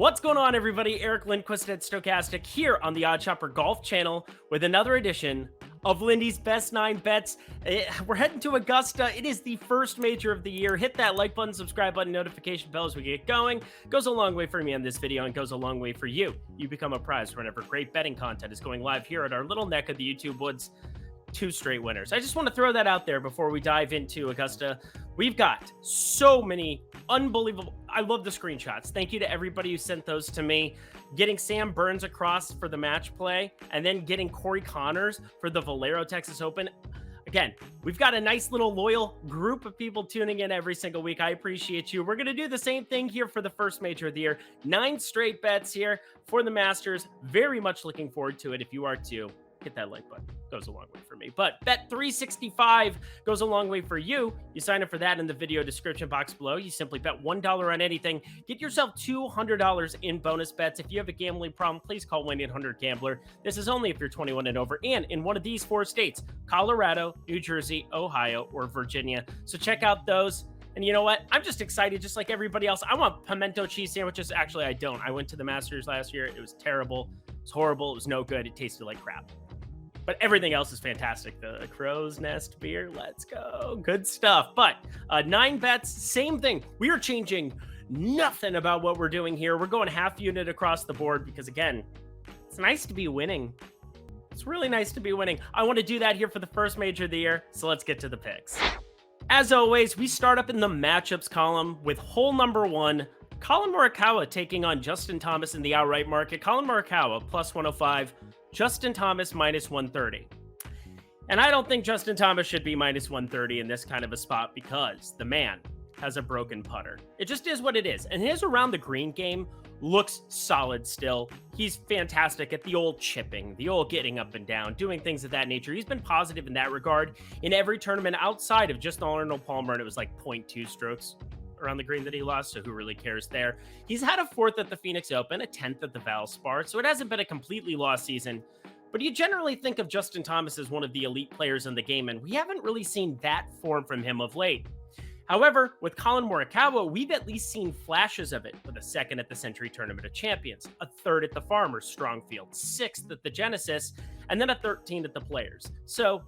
What's going on, everybody? Eric Lindquist at Stochastic here on the OddsShopper Golf channel with another edition of Lindy's Best 9 Bets. We're heading to Augusta. It is the first major of the year. Hit that like button, subscribe button, notification bell as we get going. Goes a long way for me on this video and goes a long way for you. You become a prize whenever great betting content is going live here at our little neck of the YouTube woods. 2 straight winners. I just want to throw that out there before we dive into Augusta. We've got so many unbelievable. I love the screenshots. Thank you to everybody who sent those to me. Getting Sam Burns across for the match play and then getting Corey Connors for the Valero Texas Open. Again, we've got a nice little loyal group of people tuning in every single week. I appreciate you. We're going to do the same thing here for the first major of the year. 9 straight bets here for the Masters. Very much looking forward to it. If you are too, hit that like button. Goes a long way for me. But Bet 365 goes a long way for you. You sign up for that in the video description box below. You simply bet $1 on anything. Get yourself $200 in bonus bets. If you have a gambling problem, please call 1-800-GAMBLER. This is only if you're 21 and over and in one of these 4 states: Colorado, New Jersey, Ohio, or Virginia. So check out those. And you know what? I'm just excited, just like everybody else. I want pimento cheese sandwiches. Actually, I don't. I went to the Masters last year. It was terrible. It was horrible. It was no good. It tasted like crap. But everything else is fantastic. The Crow's Nest beer, let's go. Good stuff. But 9 bets, same thing. We are changing nothing about what we're doing here. We're going half unit across the board because, again, it's nice to be winning. It's really nice to be winning. I want to do that here for the first major of the year, so let's get to the picks. As always, we start up in the matchups column with hole number 1. Collin Morikawa taking on Justin Thomas in the outright market. Collin Morikawa plus 105. Justin Thomas minus 130. And I don't think Justin Thomas should be minus 130 in this kind of a spot because the man has a broken putter. It just is what it is. And his around the green game looks solid still. He's fantastic at the old chipping, the old getting up and down, doing things of that nature. He's been positive in that regard in every tournament outside of just Arnold Palmer, and it was like 0.2 strokes around the green that he lost, so who really cares there? He's had a 4th at the Phoenix Open, a 10th at the Valspar, so it hasn't been a completely lost season. But you generally think of Justin Thomas as one of the elite players in the game, and we haven't really seen that form from him of late. However, with Collin Morikawa, we've at least seen flashes of it, with a 2nd at the Century Tournament of Champions, a 3rd at the Farmers Strong Field, 6th at the Genesis, and then a 13th at the Players. So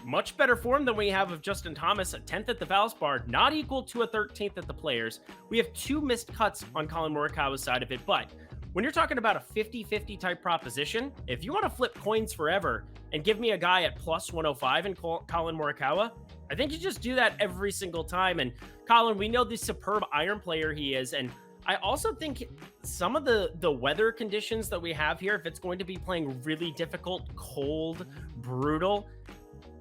much better form than we have of Justin Thomas, a 10th at the Valspar, not equal to a 13th at the Players. We have 2 missed cuts on Collin Morikawa's side of it, but when you're talking about a 50-50 type proposition, if you want to flip coins forever and give me a guy at plus 105 and Collin Morikawa, I think you just do that every single time. And Collin, we know the superb iron player he is, and I also think some of the weather conditions that we have here, if it's going to be playing really difficult, cold, brutal,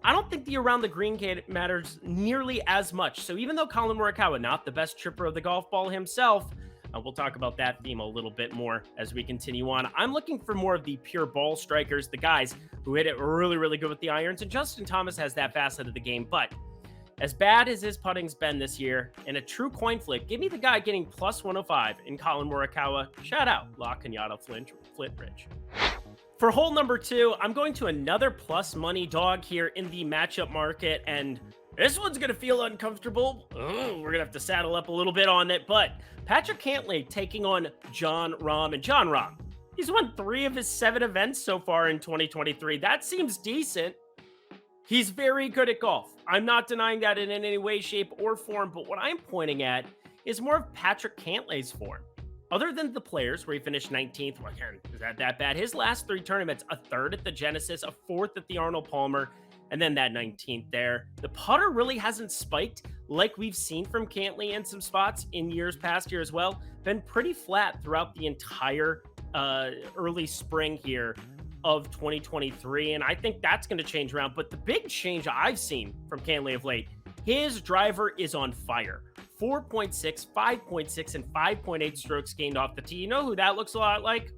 I don't think the around the green game matters nearly as much. So even though Collin Morikawa, not the best chipper of the golf ball himself, we'll talk about that theme a little bit more as we continue on. I'm looking for more of the pure ball strikers, the guys who hit it really, really good with the irons. And Justin Thomas has that facet of the game. But as bad as his putting's been this year, in a true coin flip, give me the guy getting plus 105 in Collin Morikawa. Shout out La Cunada Flintridge. For hole number 2, I'm going to another plus money dog here in the matchup market, and this one's going to feel uncomfortable. We're going to have to saddle up a little bit on it, but Patrick Cantlay taking on Jon Rahm, and Jon Rahm, he's won 3 of his 7 events so far in 2023. That seems decent. He's very good at golf. I'm not denying that in any way, shape, or form, but what I'm pointing at is more of Patrick Cantlay's form. Other than the Players, where he finished 19th, well, again, is that bad? His last 3 tournaments, a 3rd at the Genesis, a 4th at the Arnold Palmer, and then that 19th there. The putter really hasn't spiked like we've seen from Cantlay in some spots in years past here as well. Been pretty flat throughout the entire early spring here of 2023, and I think that's going to change around. But the big change I've seen from Cantlay of late, his driver is on fire. 4.6, 5.6, and 5.8 strokes gained off the tee. You know who that looks a lot like?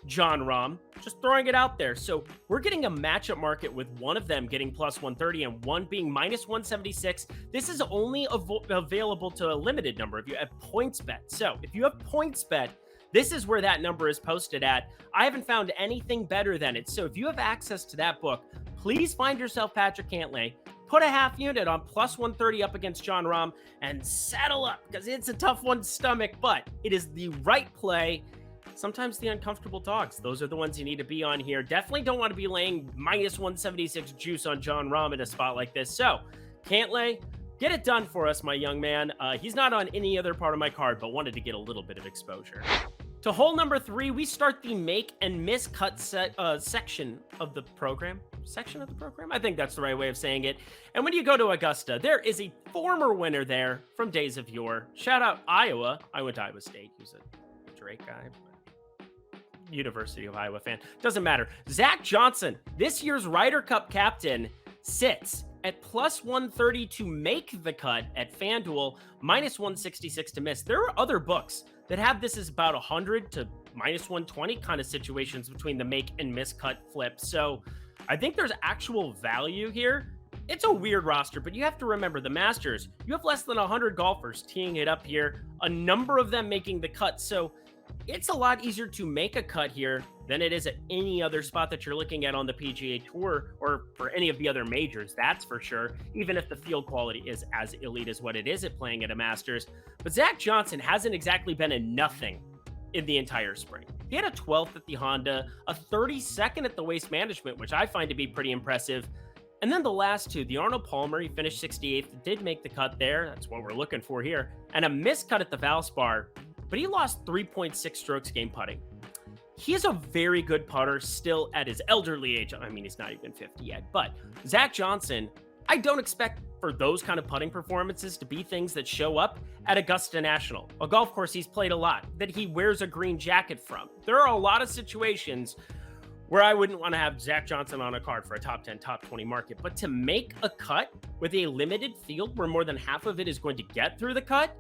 Jon Rahm. Just throwing it out there. So we're getting a matchup market with one of them getting plus 130 and one being minus 176. This is only available to a limited number if you have points bet. So if you have points bet, this is where that number is posted at. I haven't found anything better than it. So if you have access to that book, please find yourself Patrick Cantlay. put a half unit on plus 130 up against Jon Rahm and saddle up, because it's a tough one to stomach, but it is the right play. Sometimes the uncomfortable dogs, those are the ones you need to be on here. Definitely don't want to be laying minus 176 juice on Jon Rahm in a spot like this. So, Cantlay, get it done for us, my young man. He's not on any other part of my card, but wanted to get a little bit of exposure. To hole number 3, we start the make and miss cut section of the program. I think that's the right way of saying it. And when you go to Augusta, there is a former winner there from days of yore. Shout out Iowa. I went to Iowa State. He's a Drake guy. University of Iowa fan. Doesn't matter. Zach Johnson, this year's Ryder Cup captain, sits at plus 130 to make the cut at FanDuel, minus 166 to miss. There are other books that have this as about 100 to minus 120 kind of situations between the make and miss cut flip. So I think there's actual value here. It's a weird roster, but you have to remember the Masters, you have less than 100 golfers teeing it up here, a number of them making the cut. So it's a lot easier to make a cut here than it is at any other spot that you're looking at on the PGA Tour or for any of the other majors, that's for sure, even if the field quality is as elite as what it is at playing at a Masters. But Zach Johnson hasn't exactly been a nothing in the entire spring. He had a 12th at the Honda, a 32nd at the Waste Management, which I find to be pretty impressive. And then the last two, the Arnold Palmer, he finished 68th, did make the cut there. That's what we're looking for here. And a missed cut at the Valspar, but he lost 3.6 strokes game putting. He is a very good putter still at his elderly age. I mean, he's not even 50 yet, but Zach Johnson, I don't expect for those kind of putting performances to be things that show up at Augusta National, a golf course he's played a lot, that he wears a green jacket from. There are a lot of situations where I wouldn't want to have Zach Johnson on a card for a top 10, top 20 market, but to make a cut with a limited field where more than half of it is going to get through the cut,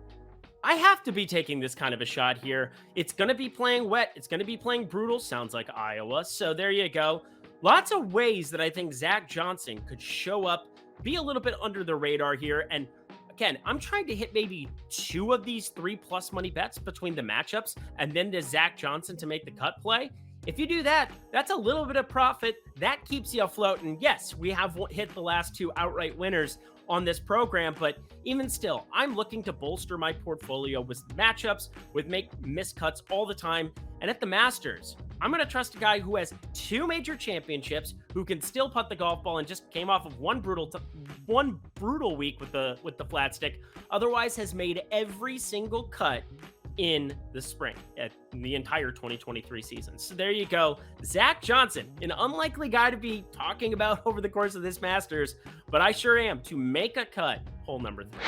I have to be taking this kind of a shot here. It's going to be playing wet. It's going to be playing brutal. Sounds like Iowa. So there you go. Lots of ways that I think Zach Johnson could show up, be a little bit under the radar here. And again, I'm trying to hit maybe 2 of these 3+ money bets between the matchups and then the Zach Johnson to make the cut play. If you do that, that's a little bit of profit. That keeps you afloat. And yes, we have hit the last 2 outright winners on this program, but even still, I'm looking to bolster my portfolio with matchups, with miss cuts all the time. And at the Masters, I'm going to trust a guy who has 2 major championships, who can still putt the golf ball and just came off of one brutal week with the flat stick, otherwise has made every single cut in the spring at the entire 2023 season. So there you go. Zach Johnson, an unlikely guy to be talking about over the course of this Masters, but I sure am to make a cut. Hole number 3.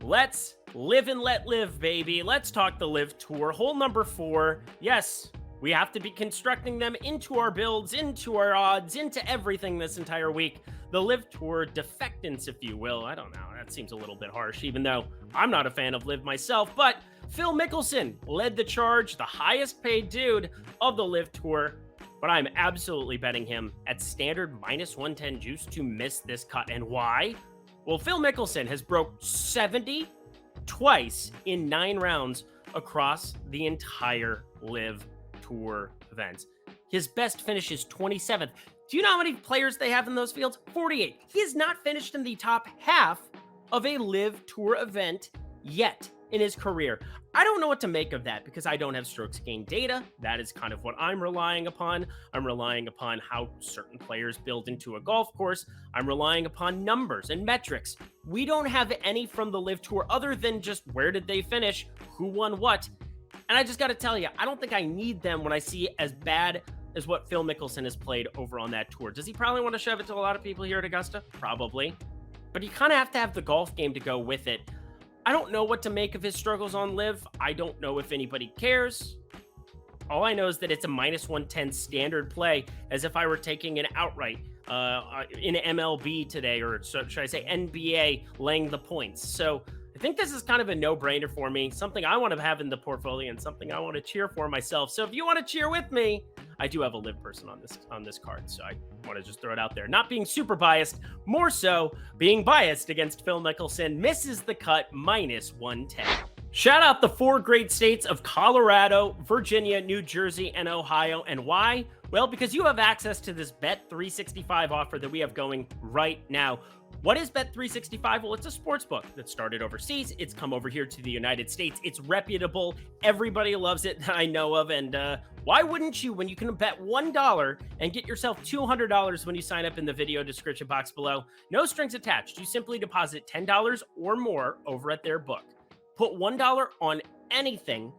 Let's live and let live, baby. Let's talk the Live Tour. Hole number 4. Yes, we have to be constructing them into our builds, into our odds, into everything this entire week. The Live Tour defectants, if you will. I don't know. That seems a little bit harsh, even though I'm not a fan of Live myself, but Phil Mickelson led the charge, the highest paid dude of the Live Tour, but I'm absolutely betting him at standard minus 110 juice to miss this cut. And why? Well, Phil Mickelson has broke 70 twice in 9 rounds across the entire Live Tour events. His best finish is 27th. Do you know how many players they have in those fields? 48. He has not finished in the top half of a Live Tour event yet in his career. I don't know what to make of that because I don't have strokes gained data. That is kind of what I'm relying upon. I'm relying upon how certain players build into a golf course. I'm relying upon numbers and metrics. We don't have any from the Live Tour other than just where did they finish, who won what. And I just got to tell you, I don't think I need them when I see as bad as what Phil Mickelson has played over on that tour. Does he probably want to shove it to a lot of people here at Augusta? Probably. But you kind of have to have the golf game to go with it. I don't know what to make of his struggles on Live. I don't know if anybody cares. All I know is that it's a minus 110 standard play, as if I were taking an outright in MLB today, or should I say NBA, laying the points. So I think this is kind of a no-brainer for me, something I want to have in the portfolio and something I want to cheer for myself. So if you want to cheer with me, I do have a Live person on this card, so I want to just throw it out there. Not being super biased, more so being biased against Phil Mickelson. Misses the cut, minus 110. Shout out the 4 great states of Colorado, Virginia, New Jersey, and Ohio. And why? Well, because you have access to this Bet365 offer that we have going right now. What is Bet365? Well, it's a sports book that started overseas. It's come over here to the United States. It's reputable. Everybody loves it that I know of. And why wouldn't you when you can bet $1 and get yourself $200 when you sign up in the video description box below? No strings attached. You simply deposit $10 or more over at their book. Put $1 on anything,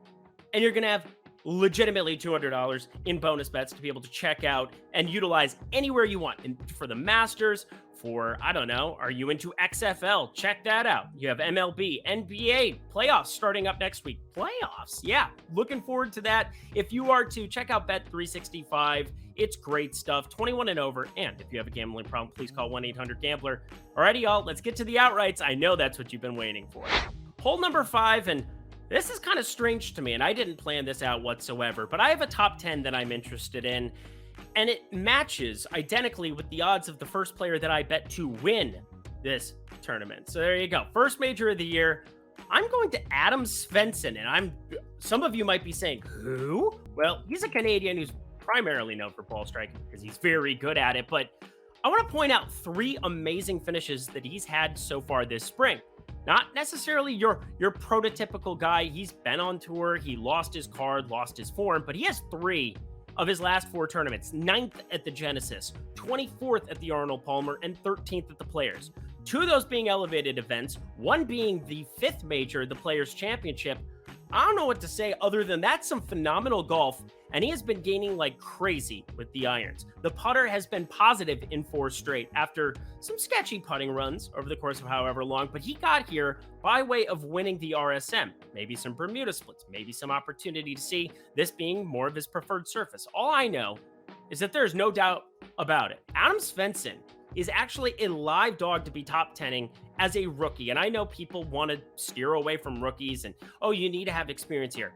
and you're going to have legitimately $200 in bonus bets to be able to check out and utilize anywhere you want. And for the Masters, for, I don't know, are you into XFL? Check that out. You have MLB, NBA, playoffs starting up next week. Playoffs, yeah, looking forward to that. If you are to check out Bet365, it's great stuff, 21 and over. And if you have a gambling problem, please call 1-800-GAMBLER. Alrighty, y'all, let's get to the outrights. I know that's what you've been waiting for. Hole number 5, and this is kind of strange to me, and I didn't plan this out whatsoever, but I have a top 10 that I'm interested in, and it matches identically with the odds of the first player that I bet to win this tournament. So there you go. First major of the year. I'm going to Adam Svensson, and some of you might be saying, who? Well, he's a Canadian who's primarily known for ball striking because he's very good at it, but I want to point out 3 amazing finishes that he's had so far this spring. Not necessarily your prototypical guy. He's been on tour. He lost his card, lost his form, but he has 3 of his last 4 tournaments. 9th at the Genesis, 24th at the Arnold Palmer, and 13th at the Players. 2 of those being elevated events, 1 being the 5th major, the Players Championship. I don't know what to say other than that's some phenomenal golf, and he has been gaining like crazy with the irons. The putter has been positive in 4 straight after some sketchy putting runs over the course of however long, but he got here by way of winning the RSM. Maybe some Bermuda splits, maybe some opportunity to see this being more of his preferred surface. All I know is that there's no doubt about it. Adam Svensson is actually a live dog to be top 10ing as a rookie. And I know people want to steer away from rookies and, oh, you need to have experience here.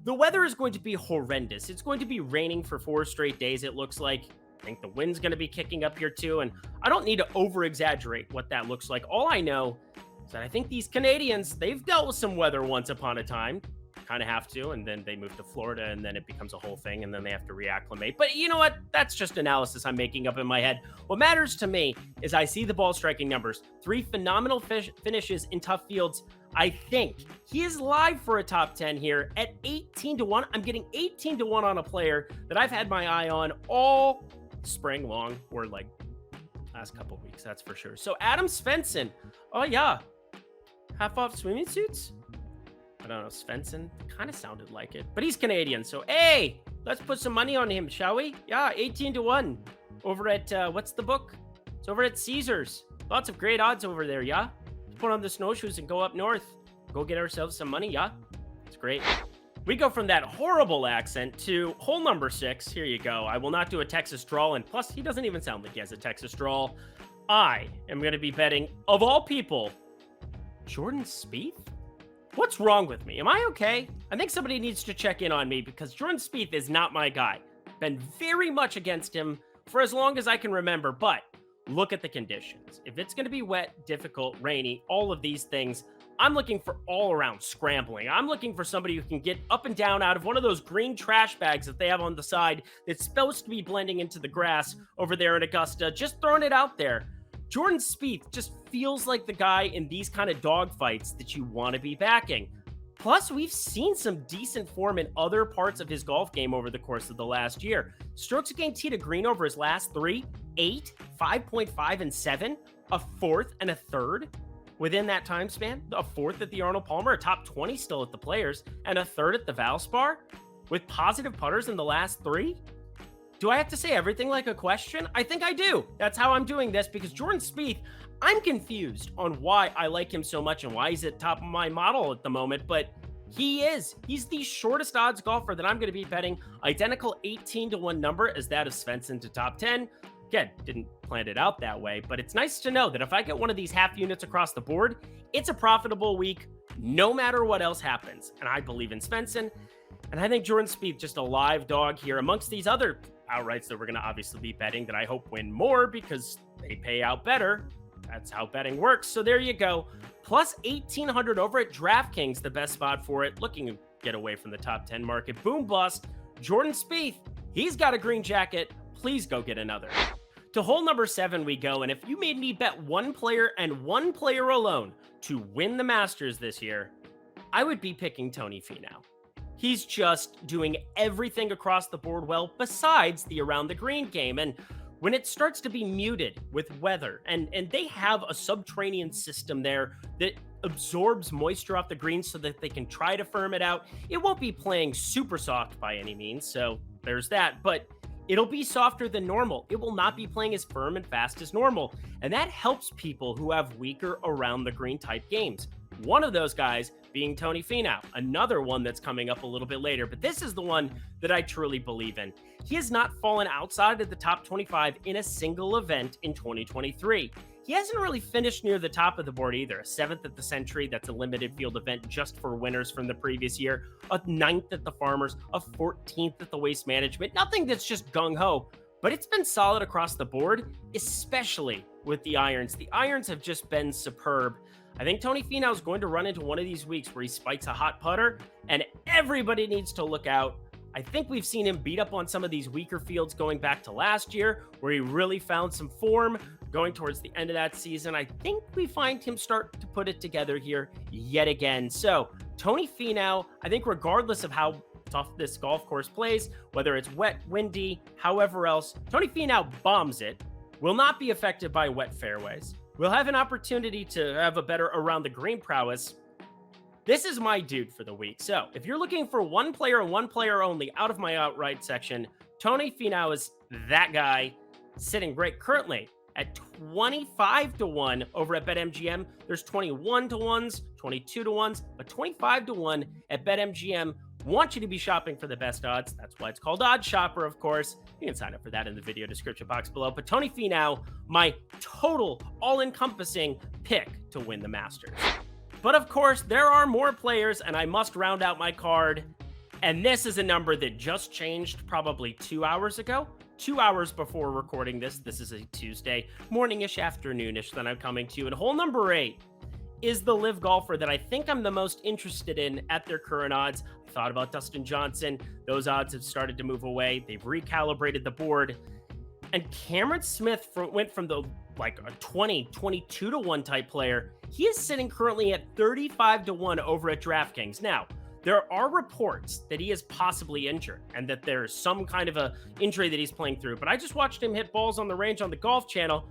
The weather is going to be horrendous. It's going to be raining for 4 straight days, it looks like. I think the wind's going to be kicking up here too. And I don't need to over-exaggerate what that looks like. All I know is that I think these Canadians, they've dealt with some weather once upon a time. Kind of have to, and then they move to Florida, and then it becomes a whole thing, and then they have to reacclimate. But you know what? That's just analysis I'm making up in my head. What matters to me is I see the ball striking numbers. 3 phenomenal finishes in tough fields. I think he is live for a top 10 here at 18-1. I'm getting 18-1 on a player that I've had my eye on all spring long, or like last couple weeks, that's for sure. So Adam Svensson, oh yeah, half off swimming suits. I don't know, Svensson kind of sounded like it, but he's Canadian. So, hey, let's put some money on him, shall we? Yeah, 18-1 over at, what's the book? It's over at Caesars. Lots of great odds over there, yeah? Let's put on the snowshoes and go up north. Go get ourselves some money, yeah? It's great. We go from that horrible accent to hole number 6. Here you go. I will not do a Texas drawl, and plus, he doesn't even sound like he has a Texas drawl. I am going to be betting, of all people, Jordan Spieth? What's wrong with me? Am I okay? I think somebody needs to check in on me because Jordan Spieth is not my guy. Been very much against him for as long as I can remember, but look at the conditions. If it's going to be wet, difficult, rainy, all of these things, I'm looking for all-around scrambling. I'm looking for somebody who can get up and down out of one of those green trash bags that they have on the side that's supposed to be blending into the grass over there in Augusta, just throwing it out there. Jordan Spieth just feels like the guy in these kind of dogfights that you want to be backing. Plus, we've seen some decent form in other parts of his golf game over the course of the last year. Strokes gained tee to green over his last 3, 8, 5.5, and 7, a 4th and a 3rd within that time span. A 4th at the Arnold Palmer, a top 20 still at the Players, and a 3rd at the Valspar with positive putters in the last 3. Do I have to say everything like a question? I think I do. That's how I'm doing this because Jordan Spieth, I'm confused on why I like him so much and why he's at top of my model at the moment, but he is. He's the shortest odds golfer that I'm going to be betting. Identical 18-1 number as that of Svensson to top 10. Again, didn't plan it out that way, but it's nice to know that if I get one of these half units across the board, it's a profitable week no matter what else happens. And I believe in Svensson. And I think Jordan Spieth just a live dog here amongst these other outrights that we're going to obviously be betting that I hope win more because they pay out better. That's how betting works. So there you go. Plus 1,800 over at DraftKings, the best spot for it. Looking to get away from the top 10 market. Boom bust. Jordan Spieth, he's got a green jacket. Please go get another. To hole number 7 we go, and if you made me bet one player and one player alone to win the Masters this year, I would be picking Tony Finau. He's just doing everything across the board well besides the around the green game. And when it starts to be muted with weather, and they have a subterranean system there that absorbs moisture off the green so that they can try to firm it out, it won't be playing super soft by any means, so there's that, but it'll be softer than normal. It will not be playing as firm and fast as normal, and that helps people who have weaker around the green type games. One of those guys being Tony Finau, another one that's coming up a little bit later, but this is the one that I truly believe in. He has not fallen outside of the top 25 in a single event in 2023. He hasn't really finished near the top of the board either. A 7th at the Century, that's a limited field event just for winners from the previous year. A 9th at the Farmers, a 14th at the Waste Management. Nothing that's just gung-ho, but it's been solid across the board, especially with the irons. The irons have just been superb. I think Tony Finau is going to run into one of these weeks where he spikes a hot putter, and everybody needs to look out. I think we've seen him beat up on some of these weaker fields going back to last year, where he really found some form going towards the end of that season. I think we find him start to put it together here yet again. So Tony Finau, I think regardless of how tough this golf course plays, whether it's wet, windy, however else, Tony Finau bombs it, will not be affected by wet fairways. We'll have an opportunity to have a better around the green prowess. This is my dude for the week. So if you're looking for one player and one player only out of my outright section, Tony Finau is that guy, sitting right currently at 25-1 over at BetMGM. There's 21-1s, 22-1s, but 25-1 at BetMGM. Want you to be shopping for the best odds. That's why it's called OddsShopper, of course. You can sign up for that in the video description box below. But Tony Finau, my total all-encompassing pick to win the Masters. But of course, there are more players, and I must round out my card. And this is a number that just changed probably 2 hours ago. 2 hours before recording this. This is a Tuesday, morning-ish, afternoon-ish that I'm coming to you. And hole number 8 is the live golfer that I think I'm the most interested in at their current odds. I thought about Dustin Johnson. Those odds have started to move away. They've recalibrated the board. And Cameron Smith went from the like a 22-1 type player. He is sitting currently at 35-1 over at DraftKings. Now, there are reports that he is possibly injured and that there's some kind of a injury that he's playing through. But I just watched him hit balls on the range on the Golf Channel,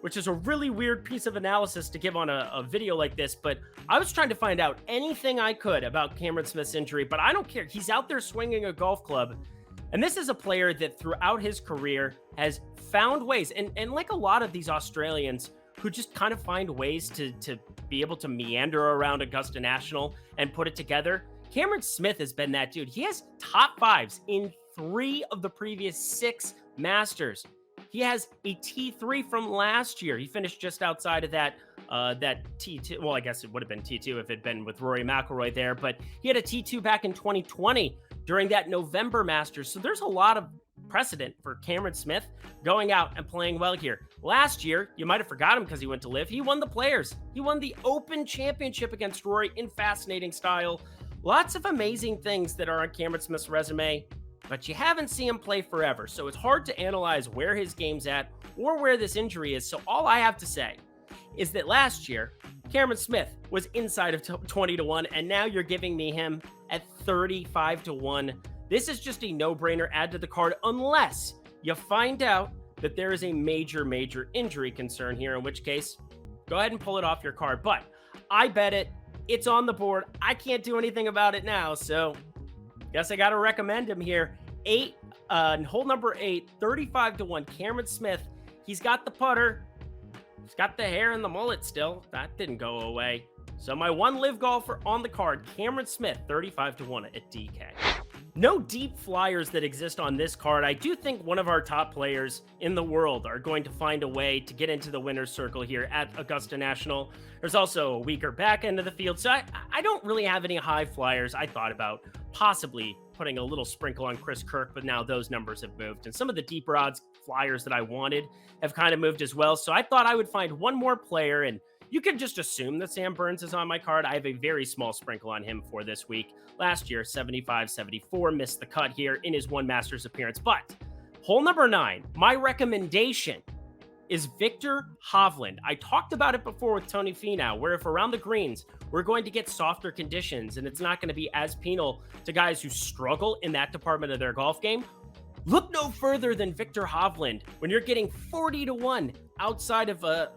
which is a really weird piece of analysis to give on a video like this. But I was trying to find out anything I could about Cameron Smith's injury, but I don't care. He's out there swinging a golf club. And this is a player that throughout his career has found ways, and like a lot of these Australians who just kind of find ways to be able to meander around Augusta National and put it together. Cameron Smith has been that dude. He has top 5s in 3 of the previous 6 Masters. He has a T3 from last year. He finished just outside of that T2. Well, I guess it would have been T2 if it had been with Rory McIlroy there, but he had a T2 back in 2020 during that November Masters. So there's a lot of precedent for Cameron Smith going out and playing well here. Last year, you might have forgot him because he went to live. He won the Players. He won the Open Championship against Rory in fascinating style. Lots of amazing things that are on Cameron Smith's resume, but you haven't seen him play forever. So it's hard to analyze where his game's at or where this injury is. So all I have to say is that last year, Cameron Smith was inside of 20-1, and now you're giving me him at 35-1. This is just a no-brainer add to the card unless you find out that there is a major injury concern here, in which case, go ahead and pull it off your card. But I bet it. It's on the board. I can't do anything about it now, so guess I got to recommend him here. Hole number 8, 35-1, Cameron Smith. He's got the putter. He's got the hair and the mullet still. That didn't go away. So my one live golfer on the card, Cameron Smith, 35-1 at DK. No deep flyers that exist on this card. I do think one of our top players in the world are going to find a way to get into the winner's circle here at Augusta National. There's also a weaker back end of the field, so I don't really have any high flyers. I thought about possibly putting a little sprinkle on Chris Kirk, but now those numbers have moved. And some of the deeper odds flyers that I wanted have kind of moved as well. So I thought I would find one more player, and you can just assume that Sam Burns is on my card. I have a very small sprinkle on him for this week. Last year, 75-74, missed the cut here in his one Masters appearance. But Hole number 9, my recommendation is Viktor Hovland. I talked about it before with Tony Finau, where if around the greens, we're going to get softer conditions and it's not going to be as penal to guys who struggle in that department of their golf game. Look no further than Viktor Hovland when you're getting 40 to 1 outside of at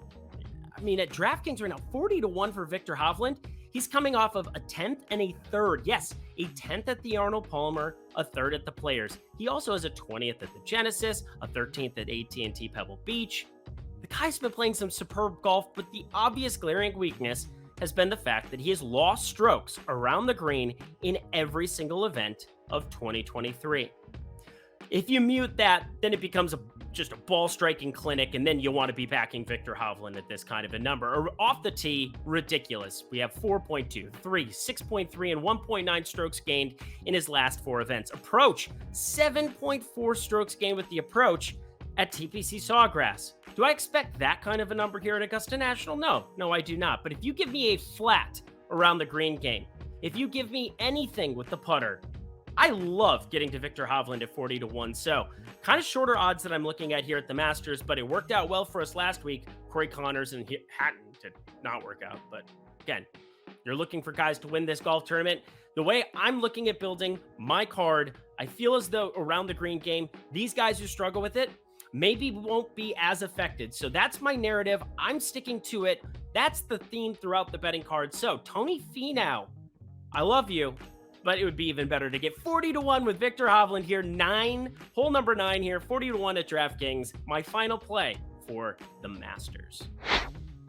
DraftKings right now, 40 to 1 for Viktor Hovland. He's coming off of a 10th and a 3rd. Yes, a 10th at the Arnold Palmer, a 3rd at the Players. He also has a 20th at the Genesis, a 13th at AT&T Pebble Beach. The guy's been playing some superb golf, but the obvious glaring weakness has been the fact that he has lost strokes around the green in every single event of 2023. If you mute that, then it becomes just a ball striking clinic, and then you'll want to be backing Viktor Hovland at this kind of a number. Or off the tee, ridiculous. We have 4.2, 3, 6.3, and 1.9 strokes gained in his last 4 events. Approach, 7.4 strokes gained with the approach at TPC Sawgrass. Do I expect that kind of a number here at Augusta National? No, I do not. But if you give me a flat around the green game, if you give me anything with the putter, I love getting to Viktor Hovland at 40 to 1. So kind of shorter odds that I'm looking at here at the Masters, but it worked out well for us last week. Corey Connors and Hatton did not work out. But again, you're looking for guys to win this golf tournament. The way I'm looking at building my card, I feel as though around the green game, these guys who struggle with it maybe won't be as affected. So that's my narrative. I'm sticking to it. That's the theme throughout the betting card. So Tony Finau, I love you, but it would be even better to get 40 to 1 with Viktor Hovland here. Hole number 9 here, 40 to 1 at DraftKings. My final play for the Masters.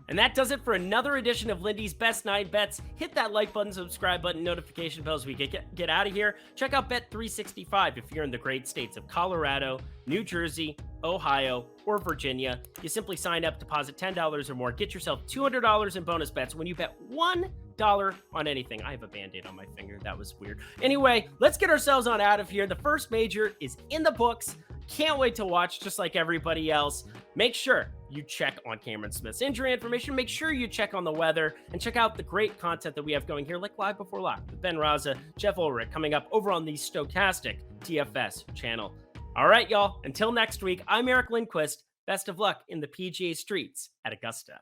And that does it for another edition of Lindy's Best 9 Bets. Hit that like button, subscribe button, notification bell as we get out of here. Check out Bet365 if you're in the great states of Colorado, New Jersey, Ohio, or Virginia. You simply sign up, deposit $10 or more, get yourself $200 in bonus bets when you bet $1 on anything. I have a Band-Aid on my finger. That was weird. Anyway, let's get ourselves on out of here. The first major is in the books. Can't wait to watch, just like everybody else. Make sure you check on Cameron Smith's injury information. Make sure you check on the weather and check out the great content that we have going here, like Live Before Lock with Ben Raza, Jeff Ulrich, coming up over on the Stokastic TFS channel. All right, y'all. Until next week, I'm Eric Lindquist. Best of luck in the PGA streets at Augusta.